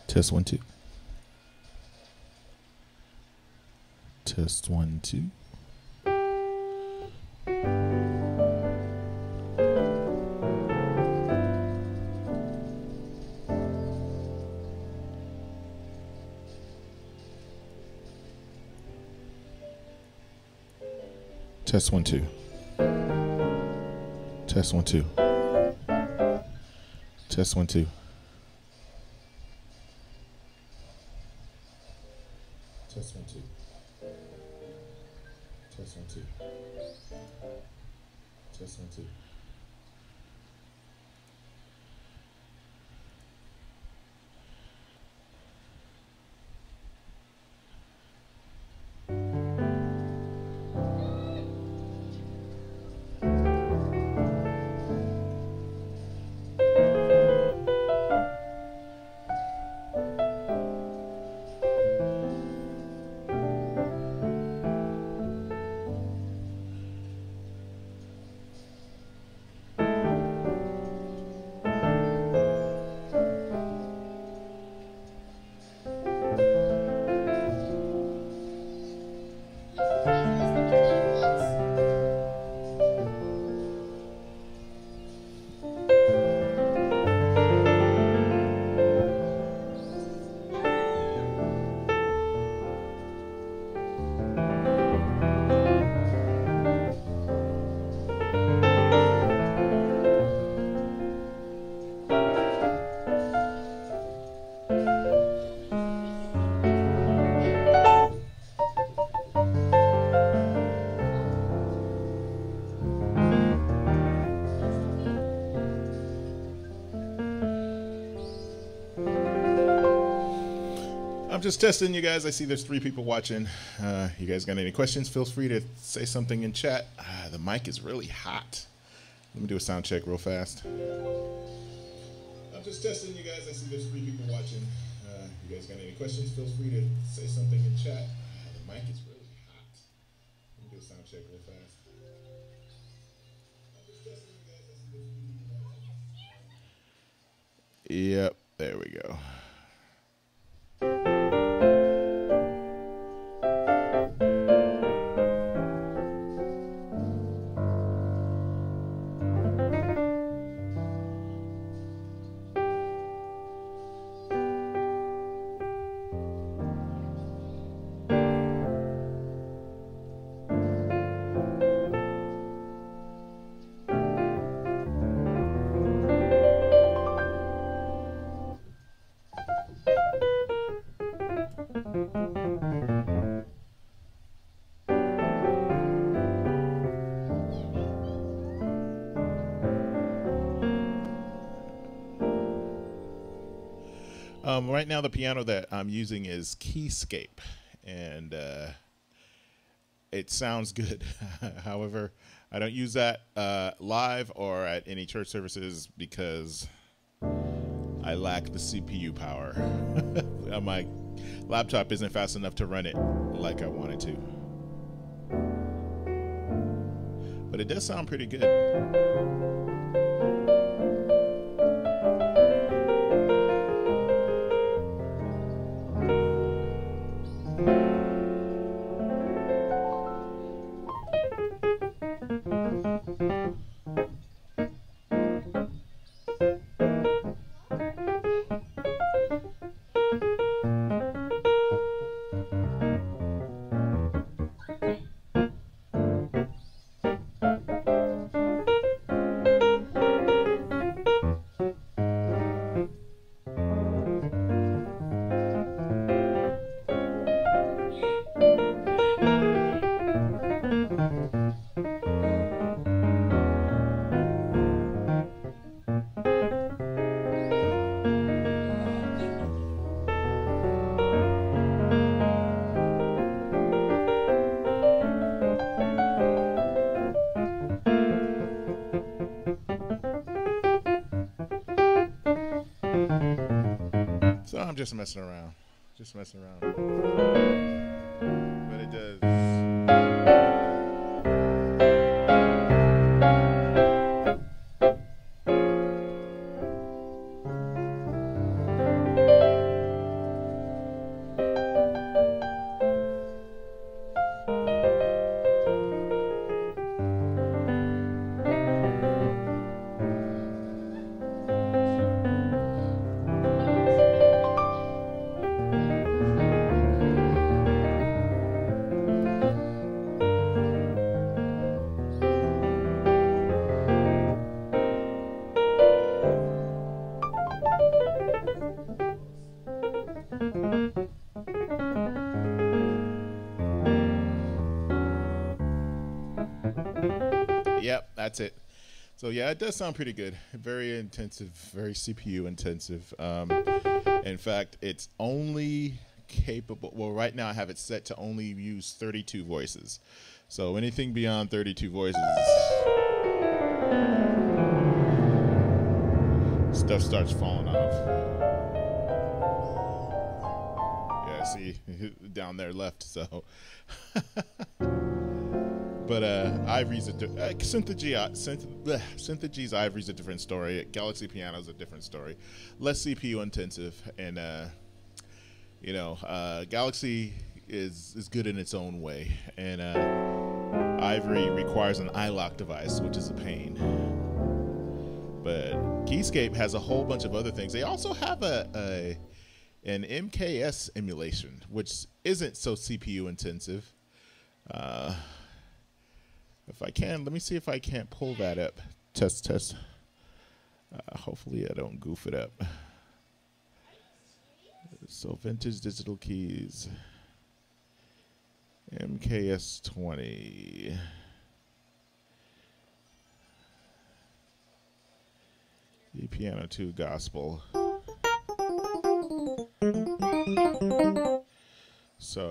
Test 1 2. Test 1 2. Test 1 2. Test 1 2. Test 1 2. Test 1 2. Test 1 2. Test 1 2. I'm just testing you guys. I see there's 3 people watching. You guys got any questions? Feel free to say something in chat. The mic is really hot. Let me do a sound check real fast. I'm just testing you guys. I see there's 3 people watching. You guys got any questions? Feel free to say something in chat. The mic is really hot. Let me do a sound check real fast. I'm just testing you guys. I see there's 3 people watching. Yep, there we go. Right now the piano that I'm using is Keyscape, and it sounds good. However, I don't use that live or at any church services because I lack the CPU power. My laptop isn't fast enough to run it like I wanted to. But it does sound pretty good. So I'm just messing around. But it does. Yep, that's it. So yeah, it does sound pretty good. Very intensive, very CPU intensive. In fact, it's only capable. Well, right now I have it set to only use 32 voices. So anything beyond 32 voices, stuff starts falling off. Yeah, see, down there left. So. But Ivory's Synthogy's Ivory's a different story. Galaxy Piano's a different story. Less CPU intensive, and Galaxy is good in its own way, and Ivory requires an iLok device, which is a pain. But Keyscape has a whole bunch of other things. They also have an MKS emulation, which isn't so CPU intensive. If I can, let me see if I can't pull that up. Test. Hopefully I don't goof it up. So Vintage Digital Keys. MKS 20. The Piano 2 Gospel. So...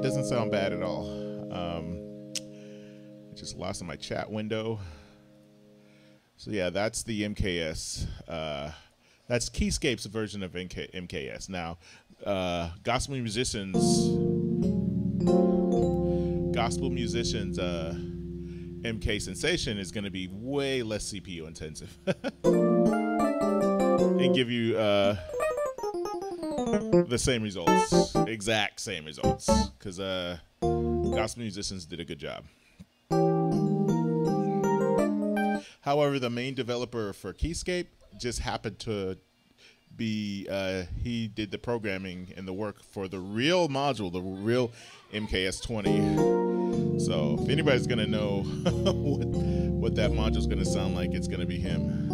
doesn't sound bad at all. I just lost in my chat window. So yeah, that's the MKS. That's Keyscape's version of MKS. Now, gospel musicians, MK Sensation is going to be way less CPU intensive and give you the same results, exact same results, because gospel musicians did a good job. However, the main developer for Keyscape just happened to be, he did the programming and the work for the real module, the real MKS 20. So if anybody's going to know what that module is going to sound like, it's going to be him.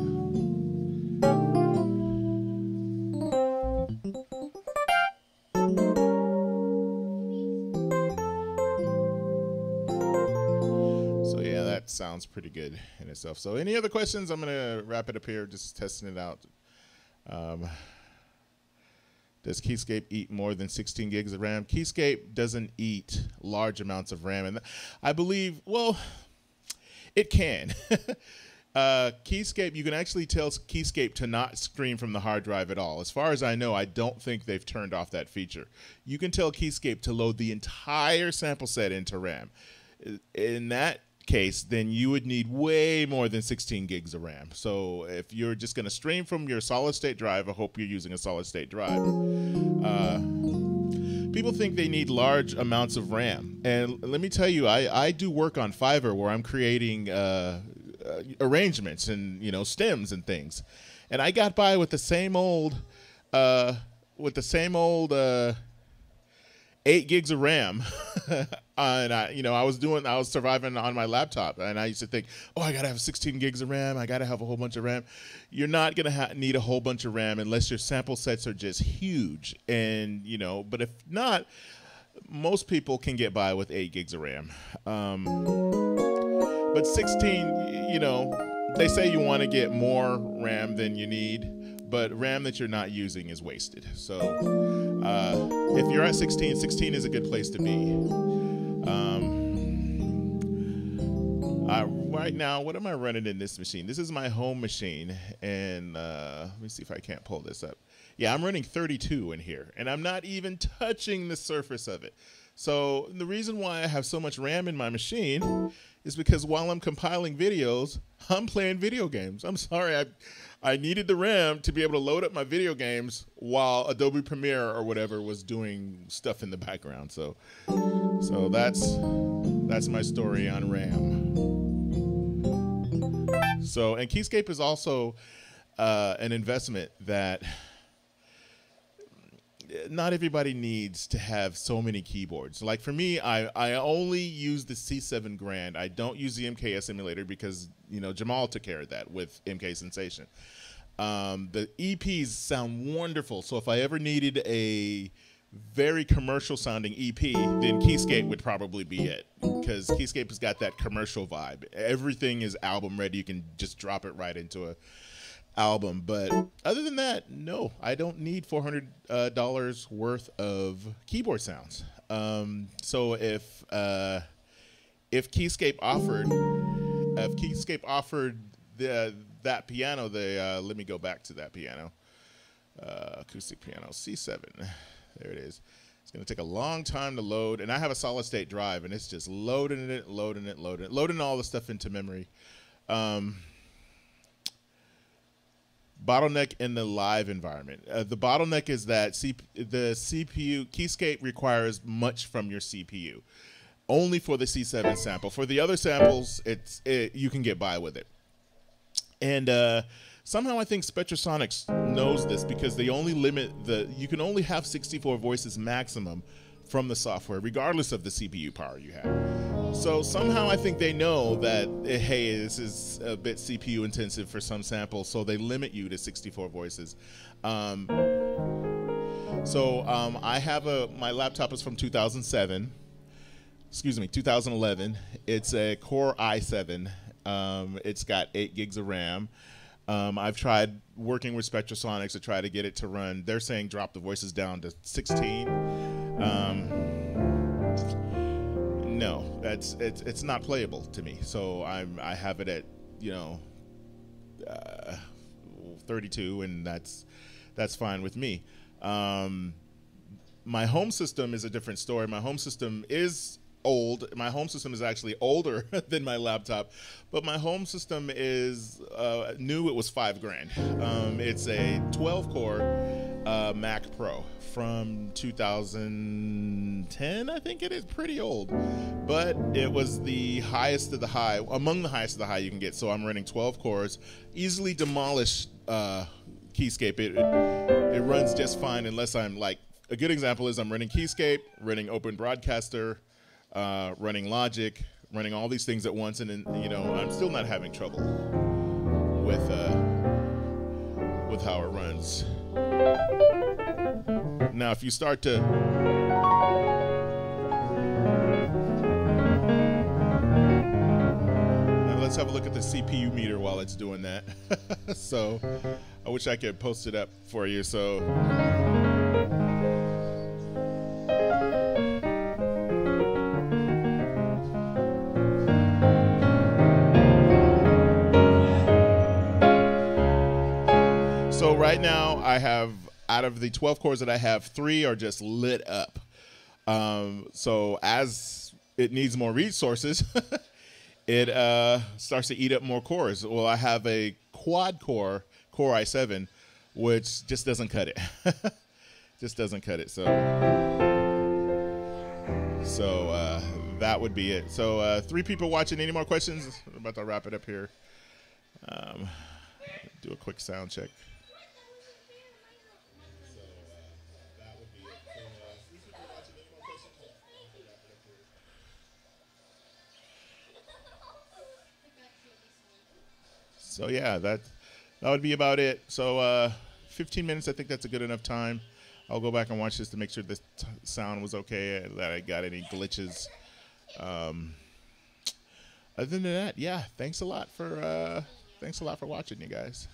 Sounds pretty good in itself. So any other questions? I'm gonna wrap it up here, just testing it out. Does Keyscape eat more than 16 gigs of RAM? Keyscape doesn't eat large amounts of RAM, and I believe, well, it can. Keyscape, you can actually tell Keyscape to not stream from the hard drive at all. As far as I know, I don't think they've turned off that feature. You can tell Keyscape to load the entire sample set into RAM. In that case, then you would need way more than 16 gigs of RAM. So if you're just going to stream from your solid state drive, I hope you're using a solid state drive. People think they need large amounts of RAM, and let me tell you, I do work on Fiverr where I'm creating arrangements and stems and things, and I got by with the same old 8 gigs of RAM. And I was surviving on my laptop, and I used to think, oh, I gotta have 16 gigs of RAM. I gotta have a whole bunch of RAM. You're not gonna need a whole bunch of RAM unless your sample sets are just huge. And but if not, most people can get by with 8 gigs of RAM. But 16, they say you want to get more RAM than you need, but RAM that you're not using is wasted. So if you're at 16, 16 is a good place to be. Right now, what am I running in this machine? This is my home machine, and let me see if I can't pull this up. Yeah, I'm running 32 in here, and I'm not even touching the surface of it. So the reason why I have so much RAM in my machine is because while I'm compiling videos, I'm playing video games. I'm sorry, I needed the RAM to be able to load up my video games while Adobe Premiere or whatever was doing stuff in the background. So that's my story on RAM. So, and Keyscape is also an investment that not everybody needs to have so many keyboards. Like for me, I only use the C7 Grand. I don't use the MKS emulator because Jamal took care of that with MK Sensation. The EPs sound wonderful. So if I ever needed a very commercial sounding EP, then Keyscape would probably be it, because Keyscape has got that commercial vibe. Everything is album ready. You can just drop it right into a album. But other than that, no, I don't need $400 worth of keyboard sounds. So if Keyscape offered that piano, let me go back to that piano, acoustic piano C7. There it is. It's going to take a long time to load, and I have a solid state drive, and it's just loading all the stuff into memory. Bottleneck in the live environment. The bottleneck is that the CPU Keyscape requires much from your CPU. Only for the C7 sample. For the other samples, you can get by with it. And somehow I think Spectrasonics knows this, because they only limit you can only have 64 voices maximum from the software, regardless of the CPU power you have. So somehow I think they know that, hey, this is a bit CPU intensive for some samples, so they limit you to 64 voices. I have my laptop is from 2007. Excuse me, 2011. It's a Core i7. It's got 8 gigs of RAM. I've tried working with Spectrasonics to try to get it to run. They're saying drop the voices down to 16. No, it's not playable to me. So I have it at 32, and that's fine with me. My home system is a different story. My home system is old. My home system is actually older than my laptop, but my home system is new. It was $5,000. It's a 12-core Mac Pro from 2010. I think it is pretty old, but it was the highest of the high, among the highest of the high you can get. So I'm running 12 cores, easily demolish Keyscape. It runs just fine, unless I'm like, a good example is I'm running Keyscape, running Open Broadcaster, running Logic, running all these things at once, and I'm still not having trouble with how it runs. Now, if you start to let's have a look at the CPU meter while it's doing that. So, I wish I could post it up for you. So. So right now I have, out of the 12 cores that I have, 3 are just lit up. So as it needs more resources, it starts to eat up more cores. Well, I have a quad core i7, which just doesn't cut it. Just doesn't cut it. So that would be it. So 3 people watching. Any more questions? I'm about to wrap it up here. Do a quick sound check. So yeah, that would be about it. So 15 minutes, I think that's a good enough time. I'll go back and watch this to make sure the sound was okay, that I got any glitches. Other than that, yeah, thanks a lot for watching, you guys.